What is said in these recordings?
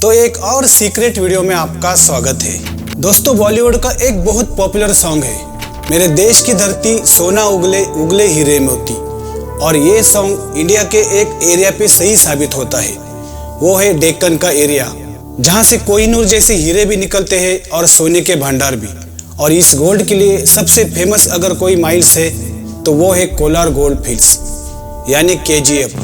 तो एक और सीक्रेट वीडियो में आपका स्वागत है। दोस्तों, बॉलीवुड का एक बहुत पॉपुलर सॉन्ग है मेरे देश की धरती सोना उगले उगले हीरे मोती, और ये सॉन्ग इंडिया के एक एरिया पे सही साबित होता है। वो है डेक्कन का एरिया, जहाँ से कोहिनूर जैसे हीरे भी निकलते हैं और सोने के भंडार भी। और इस गोल्ड के लिए सबसे फेमस अगर कोई माइल्स है तो वो है कोलार गोल्ड फील्ड्स यानी KGF।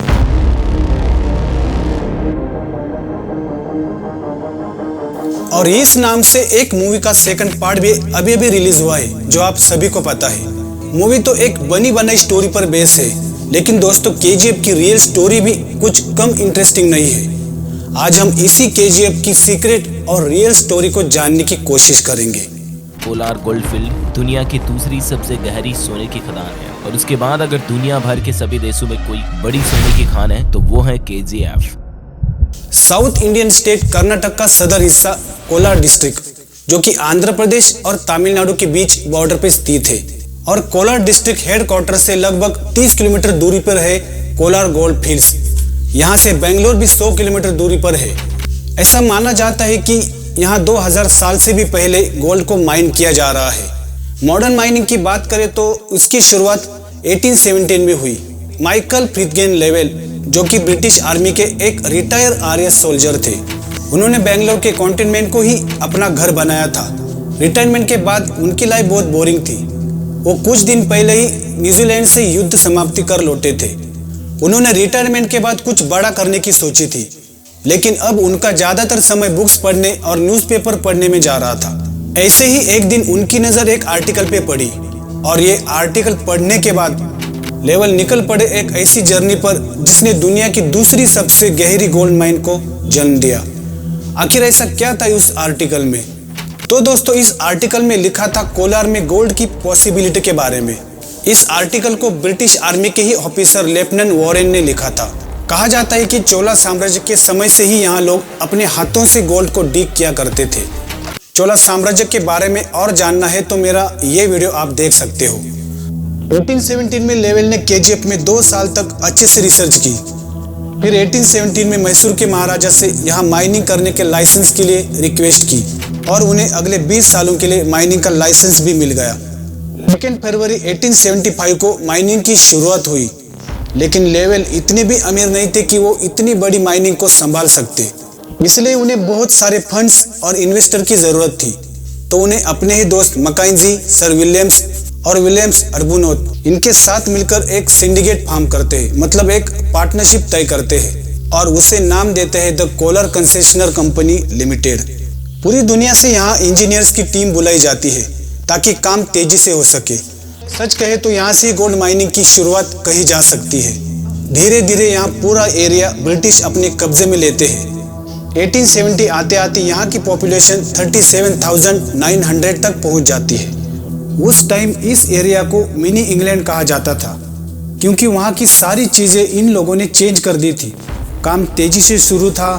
और इस नाम से एक मूवी का सेकंड पार्ट भी अभी रिलीज हुआ है, जो आप सभी को पता है। मूवी तो एक बनी बनाई स्टोरी पर बेस है, लेकिन दोस्तों KGF की रियल स्टोरी भी कुछ कम इंटरेस्टिंग नहीं है। आज हम इसी KGF की सीक्रेट और रियल स्टोरी को जानने की कोशिश करेंगे। कोलार गोल्ड फील्ड दुनिया की दूसरी सबसे गहरी सोने की खदान है, और उसके बाद अगर दुनिया भर के सभी देशों में कोई बड़ी सोने की खान है तो वो है KGF। South Indian state Karnataka का सदर हिस्सा कोलार डिस्ट्रिक्ट, जो कि आंध्र प्रदेश और तमिलनाडु के बीच बॉर्डर पर स्थित है। और कोलार डिस्ट्रिक्ट हेडक्वार्टर से लगभग 30 किलोमीटर दूरी पर है कोलार गोल्ड फील्ड्स। यहाँ से बेंगलोर भी 100 किलोमीटर दूरी पर है। ऐसा माना जाता है कि यहाँ 2000 साल से भी पहले गोल्ड को माइन किया जा रहा है। मॉडर्न माइनिंग की बात करें तो उसकी शुरुआत 1817 में हुई। माइकल फ्रिथगेन लेवेल, जो कि ब्रिटिश आर्मी के एक रिटायर RS सोल्जर थे, उन्होंने बेंगलोर के कॉन्टिनेंट को ही अपना घर बनाया था। रिटायरमेंट के बाद उनकी लाइफ बहुत बोरिंग थी। वो कुछ दिन पहले ही न्यूजीलैंड से युद्ध समाप्ति कर लौटे थे। उन्होंने रिटायरमेंट के बाद कुछ बड़ा करने की सोची थी, लेकिन अब उनका ज्यादातर समय बुक्स पढ़ने और न्यूज़पेपर पढ़ने में जा रहा था। ऐसे ही एक दिन उनकी नज़र एक आर्टिकल पे पड़ी, और ये आर्टिकल पढ़ने के बाद लेवल निकल पड़े एक ऐसी जर्नी पर जिसने दुनिया की दूसरी सबसे गहरी गोल्ड माइन को जन्म दिया। आखिर ऐसा क्या था उस आर्टिकल में? तो दोस्तों, इस आर्टिकल में लिखा था कोलार में गोल्ड की पॉसिबिलिटी के बारे में। इस आर्टिकल को ब्रिटिश आर्मी के ही ऑफिसर लेफ्टिनेंट वॉरेन ने लिखा था। कहा जाता है कि चोला साम्राज्य के समय से ही यहाँ लोग अपने हाथों से गोल्ड को डिग किया करते थे। चोला साम्राज्य के बारे में और जानना है तो मेरा ये वीडियो आप देख सकते हो। 1817 में लेवेल ने KGF में 2 साल तक अच्छे से रिसर्च की। फिर 1817 में मैसूर के महाराजा से यहाँ माइनिंग करने के लाइसेंस के लिए रिक्वेस्ट की, और उन्हें अगले 20 सालों के लिए माइनिंग का लाइसेंस भी मिल गया। 2 फरवरी 1875 को माइनिंग की शुरुआत हुई, लेकिन लेवेल इतने भी अमीर नहीं थे कि वो इतनी बड़ी माइनिंग को संभाल सकते। इसलिए उन्हें बहुत सारे फंड्स और इन्वेस्टर की जरूरत थी। तो उन्हें अपने ही दोस्त मकाइंजी, सर विलियम्स और विलियम्स अर्बुनोत, इनके साथ मिलकर एक सिंडिकेट फॉर्म करते हैं, मतलब एक पार्टनरशिप तय करते हैं, और उसे नाम देते हैं the Kolar concessionaire company limited. पूरी दुनिया से यहाँ इंजीनियर्स की टीम बुलाई जाती है ताकि काम तेजी से हो सके। सच कहे तो यहाँ से गोल्ड माइनिंग की शुरुआत कही जा सकती है। धीरे धीरे यहाँ पूरा एरिया ब्रिटिश अपने कब्जे में लेते हैं। 1870 आते आते यहाँ की पॉपुलेशन 37,900 तक पहुँच जाती है। उस टाइम इस एरिया को मिनी इंग्लैंड कहा जाता था, क्योंकि वहाँ की सारी चीज़ें इन लोगों ने चेंज कर दी थी। काम तेजी से शुरू था।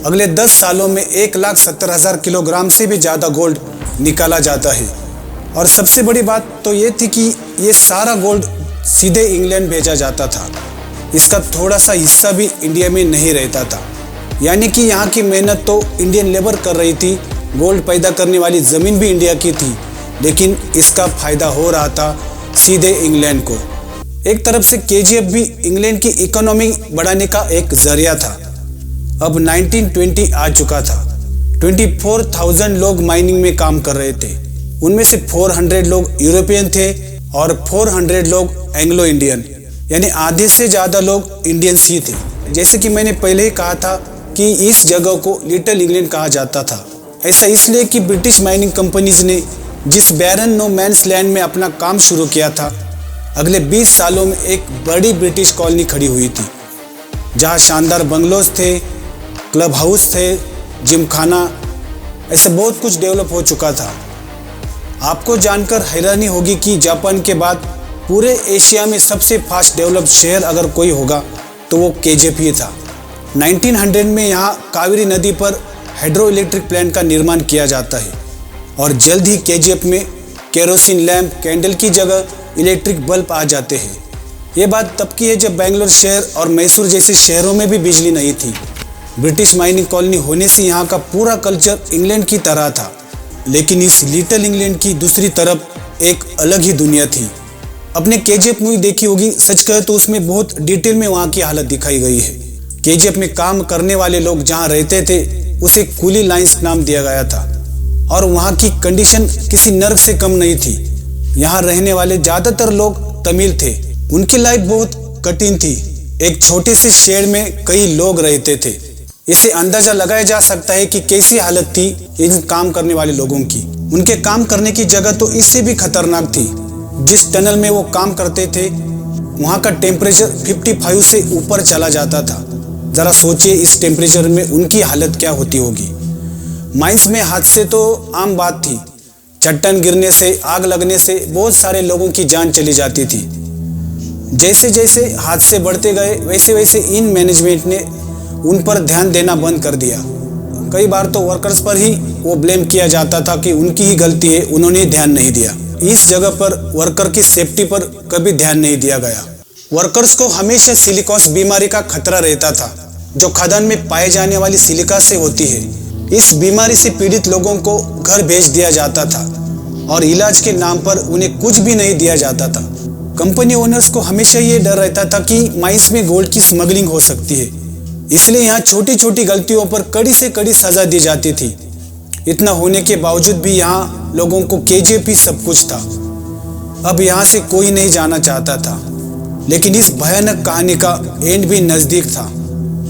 अगले 10 सालों में 1,70,000 किलोग्राम से भी ज़्यादा गोल्ड निकाला जाता है। और सबसे बड़ी बात तो ये थी कि ये सारा गोल्ड सीधे इंग्लैंड भेजा जाता था। इसका थोड़ा सा हिस्सा भी इंडिया में नहीं रहता था। यानी कि यहाँ की मेहनत तो इंडियन लेबर कर रही थी, गोल्ड पैदा करने वाली ज़मीन भी इंडिया की थी, लेकिन इसका फ़ायदा हो रहा था सीधे इंग्लैंड को। एक तरफ से KGF भी इंग्लैंड की इकोनॉमी बढ़ाने का एक जरिया था। अब 1920 आ चुका था। 24,000 लोग माइनिंग में काम कर रहे थे। उनमें से 400 लोग यूरोपियन थे और 400 लोग एंग्लो इंडियन, यानी आधे से ज़्यादा लोग इंडियंस ही थे। जैसे कि मैंने पहले ही कहा था कि इस जगह को लिटिल इंग्लैंड कहा जाता था। ऐसा इसलिए कि ब्रिटिश माइनिंग कंपनीज ने जिस बैरन नो मैन्स लैंड में अपना काम शुरू किया था, अगले 20 सालों में एक बड़ी ब्रिटिश कॉलोनी खड़ी हुई थी, जहाँ शानदार बंगलोज थे, क्लब हाउस थे, जिम खाना, ऐसे बहुत कुछ डेवलप हो चुका था। आपको जानकर हैरानी होगी कि जापान के बाद पूरे एशिया में सबसे फास्ट डेवलप्ड शहर अगर कोई होगा तो वो KGF ही था। 1900 में यहाँ कावेरी नदी पर हाइड्रो इलेक्ट्रिक प्लांट का निर्माण किया जाता है, और जल्द ही KGF में केरोसिन लैंप, कैंडल की जगह इलेक्ट्रिक बल्ब आ जाते हैं। ये बात तब की है जब बेंगलोर शहर और मैसूर जैसे शहरों में भी बिजली नहीं थी। ब्रिटिश माइनिंग कॉलोनी होने से यहाँ का पूरा कल्चर इंग्लैंड की तरह था, लेकिन इस लिटिल इंग्लैंड की दूसरी तरफ एक अलग ही दुनिया थी। अपने केजीएफ मूवी देखी होगी, सच कहे तो उसमें बहुत डिटेल में वहाँ की हालत दिखाई गई है। केजीएफ में काम करने वाले लोग जहाँ रहते थे उसे कूली लाइंस नाम दिया गया था और वहाँ की कंडीशन किसी नर्क से कम नहीं थी। यहाँ रहने वाले ज्यादातर लोग तमिल थे। उनकी लाइफ बहुत कठिन थी। एक छोटे से शेड में कई लोग रहते थे। इसे अंदाजा लगाया जा सकता है कि कैसी हालत थी इन काम करने वाले लोगों की। उनके काम करने की जगह तो इससे भी खतरनाक थी। जिस टनल में वो काम करते थे वहाँ का टेम्परेचर 55 से ऊपर चला जाता था। जरा सोचिए इस टेम्परेचर में उनकी हालत क्या होती होगी। माइंस में हादसे तो आम बात थी। चट्टान गिरने से, आग लगने से बहुत सारे लोगों की जान चली जाती थी। जैसे जैसे हादसे बढ़ते गए वैसे वैसे इन मैनेजमेंट ने उन पर ध्यान देना बंद कर दिया। कई बार तो वर्कर्स पर ही वो ब्लेम किया जाता था कि उनकी ही गलती है, उन्होंने ध्यान नहीं दिया। इस जगह पर वर्कर की सेफ्टी पर कभी ध्यान नहीं दिया गया। वर्कर्स को हमेशा सिलिकॉस बीमारी का खतरा रहता था, जो खदान में पाए जाने वाली सिलिका से होती है। इस बीमारी से पीड़ित लोगों को घर भेज दिया जाता था और इलाज के नाम पर उन्हें कुछ भी नहीं दिया जाता था। कंपनी ओनर्स को हमेशा ये डर रहता था कि माइंस में गोल्ड की स्मगलिंग हो सकती है, इसलिए यहाँ छोटी छोटी गलतियों पर कड़ी से कड़ी सजा दी जाती थी। इतना होने के बावजूद भी यहाँ लोगों को केजीएफ ही सब कुछ था। अब यहाँ से कोई नहीं जाना चाहता था, लेकिन इस भयानक कहानी का एंड भी नजदीक था।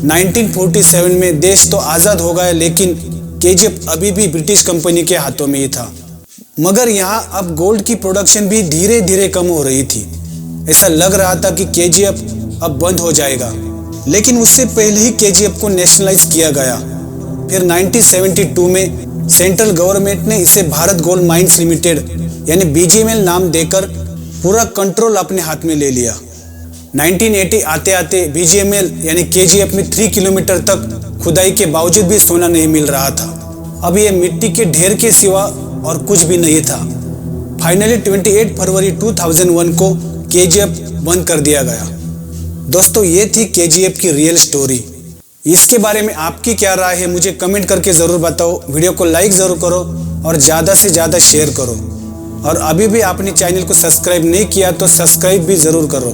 1947 में देश तो आज़ाद हो गया, लेकिन केजीएफ अभी भी ब्रिटिश कंपनी के हाथों में ही था। मगर यहाँ अब गोल्ड की प्रोडक्शन भी धीरे धीरे कम हो रही थी। ऐसा लग रहा था कि केजीएफ अब बंद हो जाएगा, लेकिन उससे पहले ही केजीएफ को नेशनलाइज किया गया। फिर 1972 में सेंट्रल गवर्नमेंट ने इसे भारत गोल्ड माइंस लिमिटेड यानी बीजीएमएल नाम देकर पूरा कंट्रोल अपने हाथ में ले लिया। 1980 आते आते बीजीएमएल यानी केजीएफ में 3 किलोमीटर तक खुदाई के बावजूद भी सोना नहीं मिल रहा था। अब ये मिट्टी के ढेर के सिवा और कुछ भी नहीं था। फाइनली 28 फरवरी 2001 को केजीएफ बंद कर दिया गया। दोस्तों, ये थी केजीएफ की रियल स्टोरी। इसके बारे में आपकी क्या राय है मुझे कमेंट करके ज़रूर बताओ। वीडियो को लाइक ज़रूर करो और ज़्यादा से ज़्यादा शेयर करो। और अभी भी आपने चैनल को सब्सक्राइब नहीं किया तो सब्सक्राइब भी ज़रूर करो।